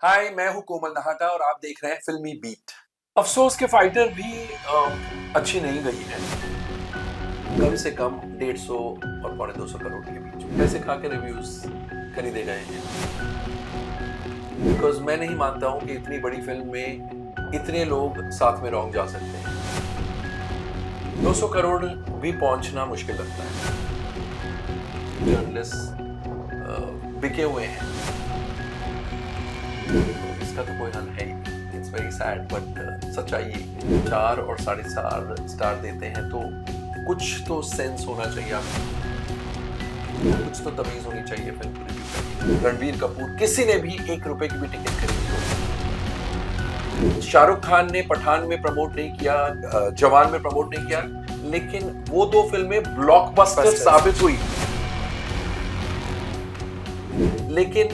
हाय, मैं हूं कोमल नहाटा और आप देख रहे हैं फिल्मी बीट। अफसोस के फाइटर भी अच्छी नहीं गई है। कम से कम 150 और 250 करोड़ के बीच में पैसे खा के रिव्यूज खरीदे गए हैं। बिकॉज मैं नहीं मानता हूं कि इतनी बड़ी फिल्म में इतने लोग साथ में रौंग जा सकते हैं। 200 करोड़ भी पहुंचना मुश्किल लगता है। जर्नलिस्ट बिके हुए हैं, इसका तो कोई हल है ही। इट्स वेरी सैड बट सच्चाई है। 4 और 4.5 स्टार देते हैं तो कुछ तो सेंस होना चाहिए आपको, कुछ तो तमीज होनी चाहिए फिल्म को रिव्यू करने की। रणबीर कपूर किसी ने भी 1 रुपए की भी टिकट खरीदी हो। शाहरुख खान ने पठान में प्रमोट नहीं किया, जवान में प्रमोट नहीं किया, लेकिन वो 2 फिल्में ब्लॉकबस्टर साबित हुई। लेकिन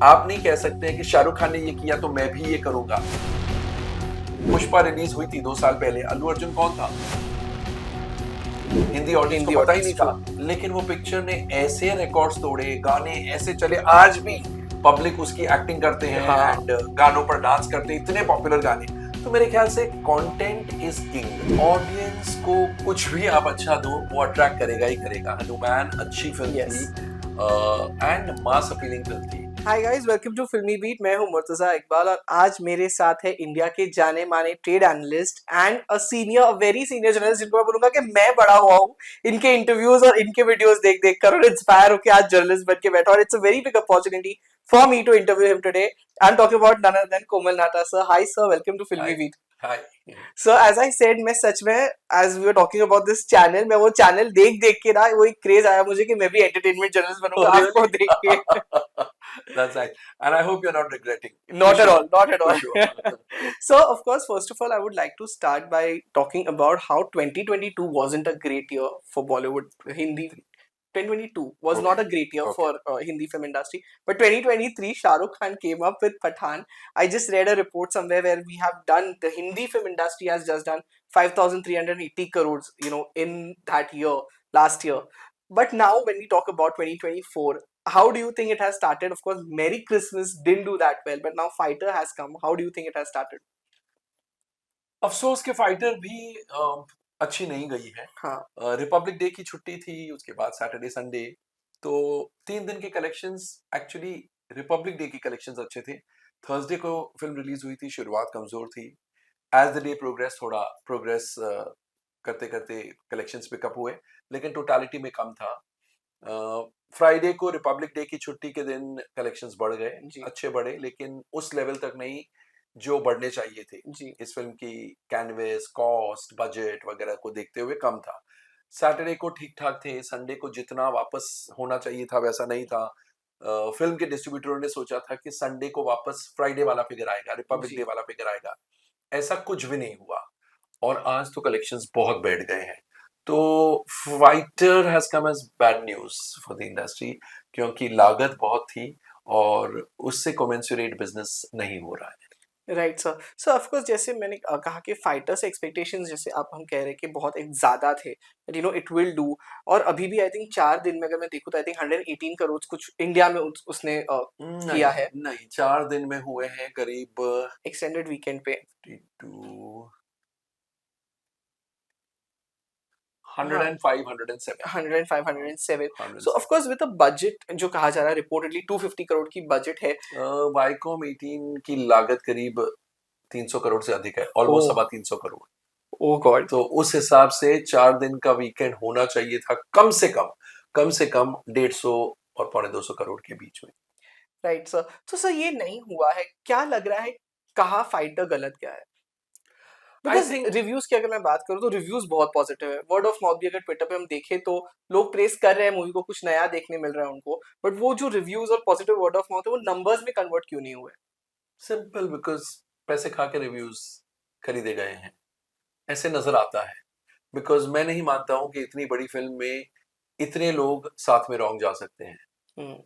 आप नहीं कह सकते कि शाहरुख खान ने ये किया तो मैं भी ये करूंगा। पुष्पा रिलीज हुई थी 2 साल पहले, अल्लू अर्जुन कौन था? हिंदी ऑडियंस को पता ही नहीं था, लेकिन वो पिक्चर ने ऐसे रिकॉर्ड्स तोड़े, गाने ऐसे चले, आज भी पब्लिक उसकी एक्टिंग करते हैं एंड गानों पर डांस करते हैं, इतने पॉपुलर गाने। तो मेरे ख्याल से कंटेंट इज किंग। ऑडियंस को कुछ भी आप अच्छा दो, वो अट्रैक्ट करेगा ही करेगा। हनुमान अच्छी फिल्म थी एंड मास अपीलिंग फिल्म थी। हाय गाइस, वेलकम टू फिल्मी बीट। मैं हूं मुर्तजा इकबाल और आज मेरे साथ है इंडिया के जाने माने trade analyst and very senior journalist, जिनको मैं बोलूंगा कि मैं बड़ा हुआ हूं इनके इंटरव्यूज और इनके वीडियोस देख देख कर और इंस्पायर होकर आज जर्नलिस्ट बन के बैठा। और it's a very big opportunity for me to interview him today. I am talking about none other than Komal Nahta sir. Hi sir, welcome to Filmibeat. Hi. So as I said, मैं सच में as we are talking about this channel, मैं वो channel देख देख के ना वो एक क्रेज आया मुझे कि मैं भी एंटरटेनमेंट जर्नलिस्ट बनूंगा आपको देख के। That's right. And I hope you're not regretting. Not at all, not at For all. sure. So, of course, first of all, I would like to start by talking about how 2022 wasn't a great year for Bollywood. Hindi 2022 was not a great year for Hindi film industry, but 2023 Shah Rukh Khan came up with Pathaan. I just read a report somewhere where we have done, the Hindi film industry has just done 5,380 crores, in that year, last year. But now when we talk about 2024, how do you think it has started? Of course, Merry Christmas didn't do that well, but now Fighter has come. How do you think it has started? अफसोस के fighter भी अच्छी नहीं गई है। हाँ, Republic day की छुट्टी थी, उसके बाद सैटरडे संडे, तो 3 दिन के कलेक्शंस, एक्चुअली रिपब्लिक डे की कलेक्शंस अच्छे थे। थर्सडे को फिल्म रिलीज हुई थी, शुरुआत कमजोर थी। एज द डे प्रोग्रेस, थोड़ा प्रोग्रेस करते करते कलेक्शंस पिकअप हुए, लेकिन टोटालिटी में कम था। फ्राइडे को रिपब्लिक डे की छुट्टी के दिन कलेक्शंस बढ़ गए, अच्छे बढ़े, लेकिन उस लेवल तक नहीं जो बढ़ने चाहिए थे। इस फिल्म की कैनवेस, कॉस्ट, बजट वगैरह को देखते हुए कम था। सैटरडे को ठीक ठाक थे, संडे को जितना वापस होना चाहिए था वैसा नहीं था। फिल्म के डिस्ट्रीब्यूटरों ने सोचा था कि संडे को वापस फ्राइडे वाला फिगर आएगा, रिपब्लिक डे वाला फिगर आएगा, ऐसा कुछ भी नहीं हुआ। और आज तो कलेक्शंस बहुत बैठ गए हैं। तो fighter has come as bad news for the industry, क्योंकि लागत बहुत थी और उससे कमेंसुरेट बिजनेस नहीं हो रहा है। Right sir. सो ऑफकोर्स, जैसे मैंने कहा कि फाइटर से एक्सपेक्टेशंस, जैसे आप हम कह रहे हैं कि बहुत एक ज़्यादा थे, इट विल डू। और अभी भी आई थिंक 4 दिन में अगर मैं देखूँ तो आई थिंक 118 करोड़ कुछ इंडिया में उसने किया है। नहीं, 4 दिन में हुए हैं करीब एक्सटेंडेड वीकेंड पे 52 105 107 105 107। सो of course with a budget जो कहा जा रहा है, रिपोर्टेडली 250 करोड़ की बजट है। वाईकॉम 18 की लागत करीब 300 करोड़ से अधिक है, ऑलमोस्ट 325 करोड़। ओ गॉड। तो उस हिसाब से 4 दिन का वीकेंड होना चाहिए था, कम से कम 150 और 250 करोड़ के बीच में। Right sir. तो सर ये नहीं हुआ है, क्या लग रहा है, कहाँ फाइटर गलत गया है? बिकॉज रिव्यूज की अगर मैं बात करूँ तो रिव्यूज बहुत पॉजिटिव है। वर्ड ऑफ माउथ भी अगर ट्विटर पे हम देखें तो लोग प्रेस कर रहे हैं मूवी को, कुछ नया देखने मिल रहा है उनको। बट वो जो रिव्यूज और पॉजिटिव वर्ड ऑफ माउथ है, वो नंबर्स में कन्वर्ट क्यों नहीं हुए? सिंपल, बिकॉज पैसे खा के रिव्यूज खरीदे गए हैं, ऐसे नजर आता है। बिकॉज मैं नहीं मानता हूं कि इतनी बड़ी फिल्म में इतने लोग साथ में रौंग जा सकते हैं।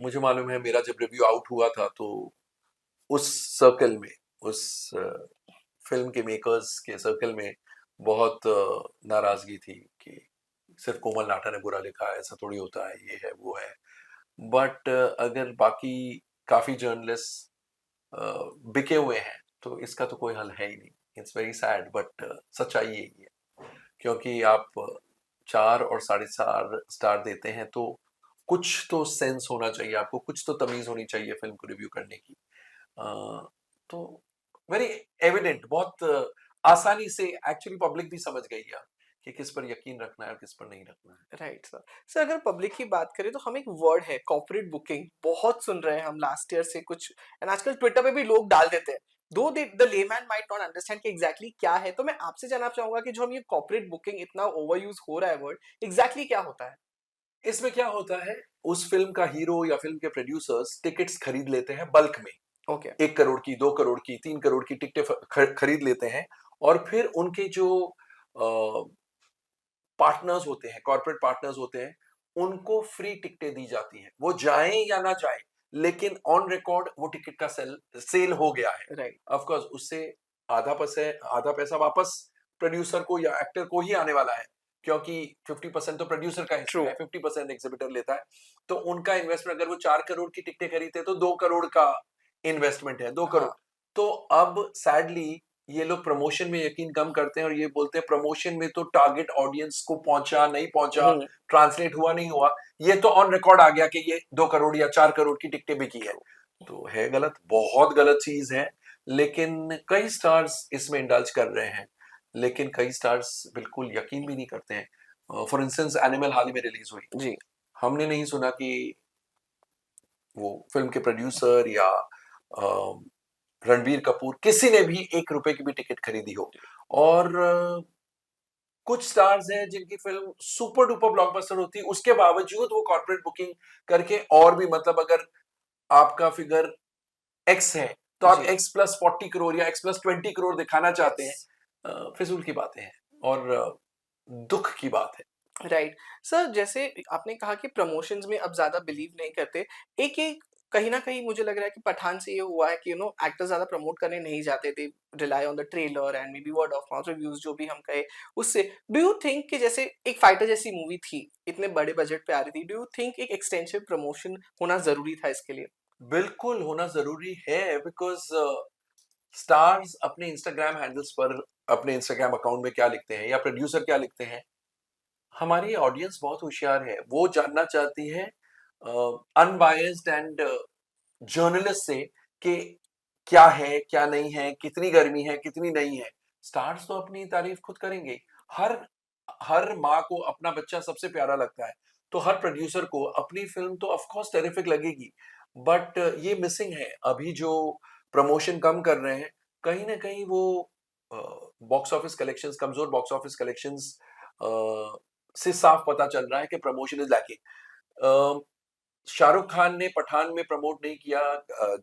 मुझे मालूम है, मेरा जब रिव्यू आउट हुआ था तो उस सर्कल में, उस फिल्म के मेकर्स के सर्कल में बहुत नाराजगी थी कि सिर्फ कोमल नाटा ने बुरा लिखा है, ऐसा थोड़ी होता है, ये है वो है। बट अगर बाकी काफी जर्नलिस्ट बिके हुए हैं, तो इसका तो कोई हल है ही नहीं। इट्स वेरी सैड बट सच्चाई यही है। क्योंकि आप 4 और साढ़े 4 स्टार देते हैं तो कुछ तो सेंस होना चाहिए आपको, कुछ तो तमीज़ होनी चाहिए फ़िल्म को रिव्यू करने की। तो वेरी एविडेंट, बहुत आसानी से एक्चुअली पब्लिक भी समझ गई है कि किस पर यकीन रखना है और किस पर नहीं रखना है। Right sir. सर अगर पब्लिक की बात करें तो हम एक वर्ड है कॉर्पोरेट बुकिंग बहुत सुन रहे हैं हम लास्ट ईयर से कुछ एंड आजकल ट्विटर पे भी लोग डाल देते हैं। दो the layman might not understand कि एग्जैक्टली क्या है, तो मैं आपसे जानना चाहूंगा कि जो हम ये कॉर्पोरेट बुकिंग इतना ओवर यूज हो रहा है वर्ड, एग्जैक्टली क्या होता है? इसमें क्या होता है, उस फ़िल्म का हीरो या फ़िल्म के प्रोड्यूसर्स टिकट्स खरीद लेते हैं बल्क में। ओके। 1 करोड़ की, 2 करोड़ की, 3 करोड़ की टिकटें खरीद लेते हैं और फिर उनके जो पार्टनर्स होते हैं, कॉर्पोरेट पार्टनर्स होते हैं, उनको फ्री टिकटें दी जाती हैं। वो जाएँ या ना जाएँ, लेकिन ऑन रिकॉर्ड वो टिकट का सेल हो गया है। राइट। ऑफ कोर्स उससे आधा पैसा वापस प्रोड्यूसर को या एक्टर को ही आने वाला है, क्योंकि 50% तो प्रोड्यूसर का ट्रू। हिस्सा है, 50% एग्ज़िबिटर लेता है। तो उनका इन्वेस्टमेंट, अगर वो 4 करोड़ की टिकटें खरीदते हैं तो 2 करोड़ का इन्वेस्टमेंट है, 2 करोड़। हाँ। तो अब सैडली ये लोग प्रमोशन में यकीन कम करते हैं और ये बोलते हैं प्रमोशन में तो टारगेट ऑडियंस को पहुंचा नहीं पहुंचा, हम्म। ट्रांसलेट हुआ नहीं हुआ, ये तो ऑन रिकॉर्ड आ गया कि ये 2 करोड़ या 4 करोड़ की टिकटें बिकी है। ट्रू। तो है गलत, बहुत गलत चीज है। लेकिन कई स्टार्स इसमें इंडल्ज कर रहे हैं, लेकिन कई स्टार्स बिल्कुल यकीन भी नहीं करते हैं। फॉर इंस्टेंस एनिमल हाल ही में रिलीज हुई, जी। हमने नहीं सुना कि वो फिल्म के प्रोड्यूसर या रणबीर कपूर किसी ने भी 1 रुपए की भी टिकट खरीदी हो। और कुछ स्टार्स हैं जिनकी फिल्म सुपर डुपर ब्लॉकबस्टर होती है, उसके बावजूद वो कॉर्पोरेट बुकिंग करके और भी, मतलब अगर आपका फिगर एक्स है तो आप जी। एक्स प्लस 40 करोड़ या एक्स प्लस 20 करोड़ दिखाना चाहते यस। हैं। फिजूल की बातें हैं और दुख की बात है। राइट। सर जैसे आपने कहा कि प्रमोशंस में अब ज़्यादा बिलीव नहीं करते। एक एक कहीं न कहीं मुझे लग रहा है कि पठान से ये हुआ है कि एक्टर्स ज़्यादा प्रमोट करने नहीं जाते थे, rely on the trailer and may be word of mouth reviews जो भी हम कहें उससे। डू यू थिंक कि जैसे एक फाइटर जैसी मूवी थी, इतने बड़े बजट पे आ रही थी, डू यू थिंक एक एक्सटेंसिव प्रमोशन होना ज़रूरी था इसके लिए? बिल्कुल होना जरूरी है, बिकॉज स्टार्स अपने इंस्टाग्राम हैंडल्स पर, अपने इंस्टाग्राम अकाउंट में क्या लिखते हैं या प्रोड्यूसर क्या लिखते हैं, हमारी ऑडियंस बहुत होशियार है। वो जानना चाहती है अनबायस्ड एंड जर्नलिस्ट से कि क्या है, क्या नहीं है, कितनी गर्मी है, कितनी नहीं है। स्टार्स तो अपनी तारीफ खुद करेंगे। हर हर माँ को अपना बच्चा सबसे प्यारा लगता है, तो हर प्रोड्यूसर को अपनी फिल्म तो ऑफ कोर्स टेरिफिक लगेगी। बट ये मिसिंग है। अभी जो प्रमोशन कम कर रहे हैं, कहीं ना कहीं वो बॉक्स ऑफिस कलेक्शंस, कमजोर बॉक्स ऑफिस कलेक्शंस से साफ पता चल रहा है कि promotion is lacking. Shahrukh Khan ने पठान में प्रमोट नहीं किया,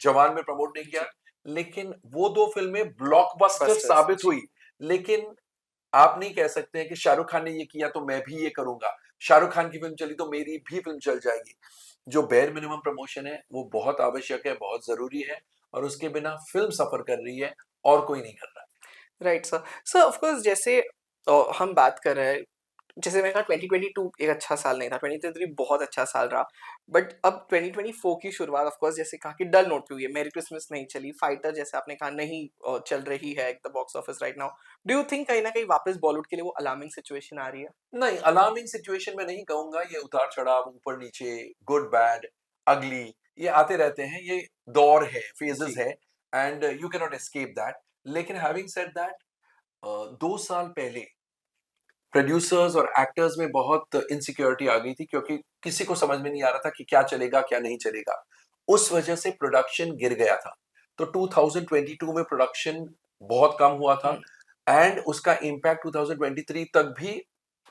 जवान में प्रमोट नहीं किया, जी। लेकिन वो 2 फिल्में ब्लॉकबस्टर बस्टर्स। साबित जी। हुई। लेकिन आप नहीं कह सकते हैं कि शाहरुख खान ने ये किया तो मैं भी ये करूँगा। शाहरुख खान की फ़िल्म चली तो मेरी भी फ़िल्म चल जाएगी। जो बेयर मिनिमम प्रमोशन है, वो बहुत आवश्यक है, बहुत ज़रूरी है और उसके बिना फ़िल्म सफ़र कर रही है और कोई नहीं कर रहा है। Right sir. Sir of course जैसे हम बात कर रहे हैं, जैसे मैंने कहा 2022 एक अच्छा साल नहीं था, 2023 बहुत अच्छा साल रहा। बट अब 2024 की शुरुआत ऑफ कोर्स जैसे कहा कि डल नोट पे हुई है, मेरी क्रिसमस नहीं चली, फाइटर जैसे आपने कहा नहीं चल रही है at the box office right now. Do you think कहीं न कहीं वापस बॉलीवुड के लिए वो अलार्मिंग सिचुएशन आ रही है? नहीं, अलार्मिंग सिचुएशन में नहीं कहूँगा, ये उतार-चढ़ाव, ऊपर-नीचे, गुड बैड, अगली, ये आते रहते हैं, ये दौर है, जी। फेजेज़ है and you can not escape that. लेकिन हैविंग सेड दैट, 2 साल पहले प्रोड्यूसर्स और एक्टर्स में बहुत इनसिक्योरिटी आ गई थी, क्योंकि किसी को समझ में नहीं आ रहा था कि क्या चलेगा, क्या नहीं चलेगा। उस वजह से प्रोडक्शन गिर गया था। तो 2022 में प्रोडक्शन बहुत कम हुआ था हुँ। एंड उसका इम्पैक्ट 2023 तक भी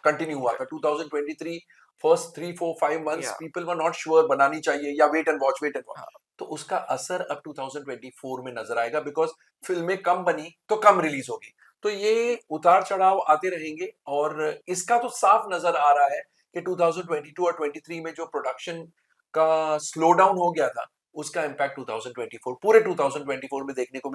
कंटिन्यू हुआ था। 2023 फर्स्ट 3, 4, 5 मंथ्स या। पीपल वर नॉट श्योर बनानी चाहिए या वेट एंड वॉच। हाँ। तो उसका असर अब 2024 में नजर आएगा, बिकॉज फिल्में कम बनी तो कम रिलीज होगी। तो ये उतार चढ़ाव आते रहेंगे और इसका तो साफ नजर आ रहा है कि 2022 और 23 में जो प्रोडक्शन का स्लो डाउन हो गया था, उसका इम्पैक्ट 2024, पूरे 2024 में देखने को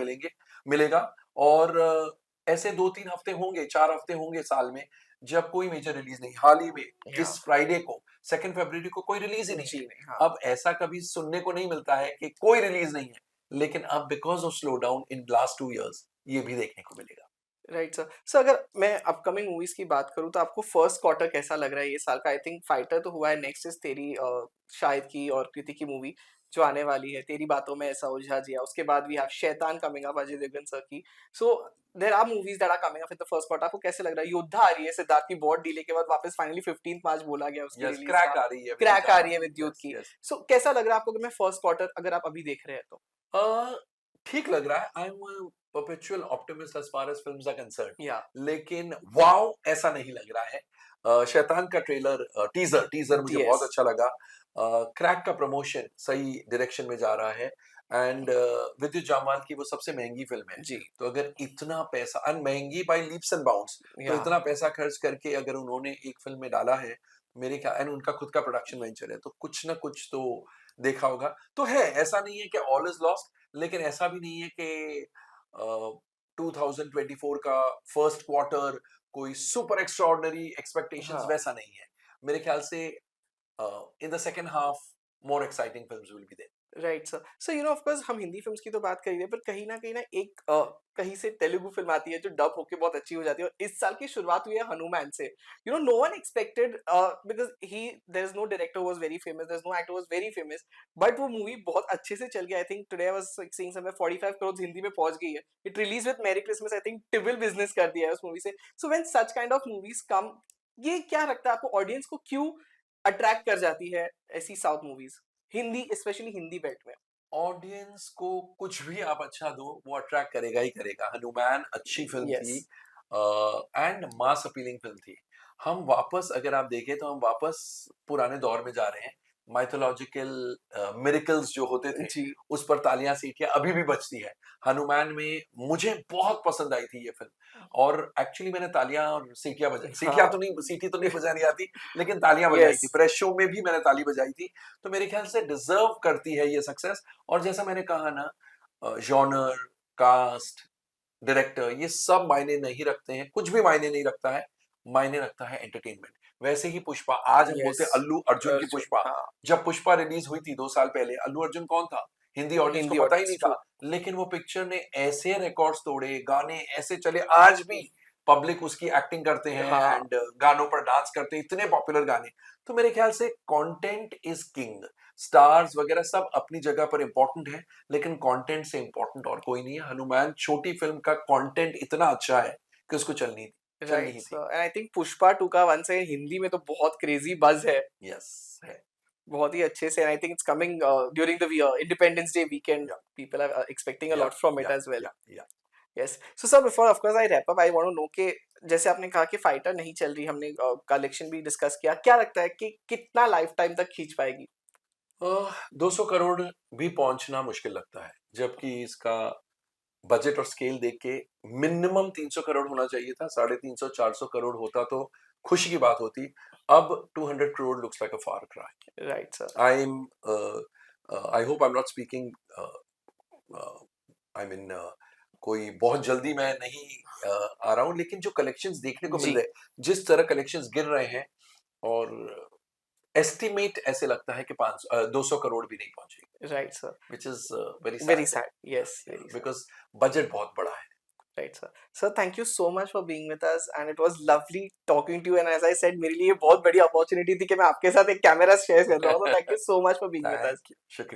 मिलेगा। और ऐसे 2-3 हफ्ते होंगे, 4 हफ्ते होंगे साल में जब कोई मेजर रिलीज नहीं। हाल ही में या। इस फ्राइडे को, 2 फरवरी को कोई रिलीज ही नहीं जी है। नहीं, हाँ। अब ऐसा कभी सुनने को नहीं मिलता है कि कोई रिलीज नहीं है। लेकिन अब because of slow down in last 2 years ये भी देखने को मिलेगा। Right sir. सर अगर मैं अपकमिंग मूवीज की बात करूँ तो आपको फर्स्ट क्वार्टर कैसा लग रहा है ये साल का? आई थिंक फाइटर तो हुआ है, नेक्स्ट इज तेरी शाहिद की और कृति की मूवी जो आने वाली है, तेरी बातों में ऐसा उलझा जिया। उसके बाद we have Shaitaan coming up Ajay Devgn sir की। So there are movies that are coming up in the first quarter. आपको कैसे लग रहा है? योद्धा आ रही है सिद्धार्थ की बहुत डिले के बाद, वापस फाइनली 15 मार्च बोला गया उसकी यस, रिलीज क्रैक का। आ रही है विद्युत क्रैक आ रही जामवाल है की। विद्युत यस की। यस। सो कैसा लग रहा है आपको कि मैं फर्स्ट क्वार्टर अगर आप अभी देख रहे हैं तो? ठीक लग रहा है। I am perpetual optimist as far as films are concerned, या लेकिन वाओ ऐसा नहीं लग रहा है। शैतान का ट्रेलर, टीजर टीजर मुझे बहुत यस अच्छा लगा। क्रैक का प्रमोशन सही डायरेक्शन में जा रहा है। एंड विद्युत जामवाल की वो सबसे महंगी फिल्म है। जी तो अगर इतना पैसा, एंड महंगी बाय लीप्स एंड बाउंड्स, तो या इतना पैसा खर्च करके अगर उन्होंने एक फिल्म में डाला है, मेरे ख्याल, एंड उनका खुद का प्रोडक्शन वेंचर है, तो कुछ ना कुछ तो देखा होगा। तो है, ऐसा नहीं है कि ऑल इज लॉस्ट, लेकिन ऐसा भी नहीं है कि 2024 का फर्स्ट क्वार्टर कोई सुपर एक्स्ट्राऑर्डिनरी एक्सपेक्टेशंस हाँ वैसा नहीं है। मेरे ख्याल से in the second half more exciting films will be there. Right sir. So you know of course हम हिंदी फिल्म्स की तो बात कर ही रहे हैं, पर कहीं ना एक कहीं से तेलुगु फिल्म आती है जो डब होके बहुत अच्छी हो जाती है, और इस साल की शुरुआत हुई है हनुमान से। You know no one expected, because he there is no director was very famous, there is no actor was very famous, but वो मूवी बहुत अच्छे से चल गई। I think today I was seeing somewhere 45 crore Hindi में पहुंच गई है। It release with Merry Christmas, I think triple business कर दिया है उस मूवी से। So when such kind of movies come, ये क्या लगता है आपको ऑडियंस को क्यों अट्रैक्ट कर जाती है ऐसी south movies, Hindi specially Hindi belt में? ऑडियंस को कुछ भी आप अच्छा दो, वो अट्रैक्ट करेगा ही करेगा। हनुमान अच्छी फिल्म यस थी, एंड मास अपीलिंग फिल्म थी। हम वापस, अगर आप देखें तो हम वापस पुराने दौर में जा रहे हैं। माइथोलॉजिकल मिरेकल्स जो होते थे, जी उस पर तालियां सीटियां अभी भी बजती है। हनुमान में मुझे बहुत पसंद आई थी ये फिल्म, और एक्चुअली मैंने तालियां और सीटियां बजाई, सीटियां तो हाँ नहीं, सीटी तो नहीं बजानी आती, लेकिन तालियां बजाई यस थी। प्रेस शो में भी मैंने ताली बजाई थी। तो मेरे ख्याल से डिजर्व करती है ये सक्सेस। और जैसा मैंने कहा ना, जॉनर, कास्ट, डायरेक्टर, ये सब मायने नहीं रखते हैं, कुछ भी मायने नहीं रखता है। मायने रखता है एंटरटेनमेंट। वैसे ही पुष्पा, आज हम यस बोलते हैं अल्लू अर्जुन की अर्जुन पुष्पा। हाँ जब पुष्पा रिलीज हुई थी 2 साल पहले, अल्लू अर्जुन कौन था? हिंदी ऑडियंस को हिंदी पता ही नहीं ऑडियंस ट्रू था। लेकिन वो पिक्चर ने ऐसे रिकॉर्ड्स तोड़े, गाने ऐसे चले, आज भी पब्लिक उसकी एक्टिंग करते हैं हाँ एंड गानों पर डांस करते हैं, इतने पॉपुलर गाने। तो मेरे ख्याल से कंटेंट इज किंग। स्टार्स वगैरह सब अपनी जगह पर इंपॉर्टेंट है, लेकिन कंटेंट से इंपॉर्टेंट और कोई नहीं है। हनुमान छोटी फिल्म का कंटेंट इतना अच्छा है कि उसको चलनी राइट ही थी। Sir. And I think Pushpa 2 का वन से हिंदी में तो बहुत क्रेजी बज है, यस है। बहुत ही अच्छे से। I think it's coming during the Independence Day weekend, yeah people are expecting a yeah lot from it yeah as well. Yeah yeah yes. So sir before of course I wrap up, I want to know कि जैसे आपने कहा कि fighter नहीं चल रही, हमने collection भी डिस्कस किया, क्या लगता है कि कितना लाइफ टाइम तक खींच पाएगी? 200 करोड़ भी पहुंचना मुश्किल लगता है, जबकि इसका बजट और स्केल देख के मिनिमम 300 करोड़ होना चाहिए था। 350 400 करोड़ होता तो खुशी की बात होती। अब 200 crore looks like a far cry. Right sir. I am I hope I am not speaking, I mean कोई बहुत जल्दी मैं नहीं आ रहा हूँ, लेकिन जो कलेक्शंस देखने को मिल जी रहे हैं, जिस तरह कलेक्शंस गिर रहे हैं, और एस्टिमेट ऐसे लगता है कि 200 करोड़ भी नहीं पहुंचेगी, right sir. Which is very very sad, sad, yes very sad. Because budget बहुत बड़ा है। Right sir. Sir thank you so much for being with us, and it was lovely talking to you, and as I said मेरे लिए बहुत बड़ी opportunity थी कि मैं आपके साथ एक कैमरा शेयर कर रहा हूँ, तो thank you so much for being with us. Thank you, शुक्रिया।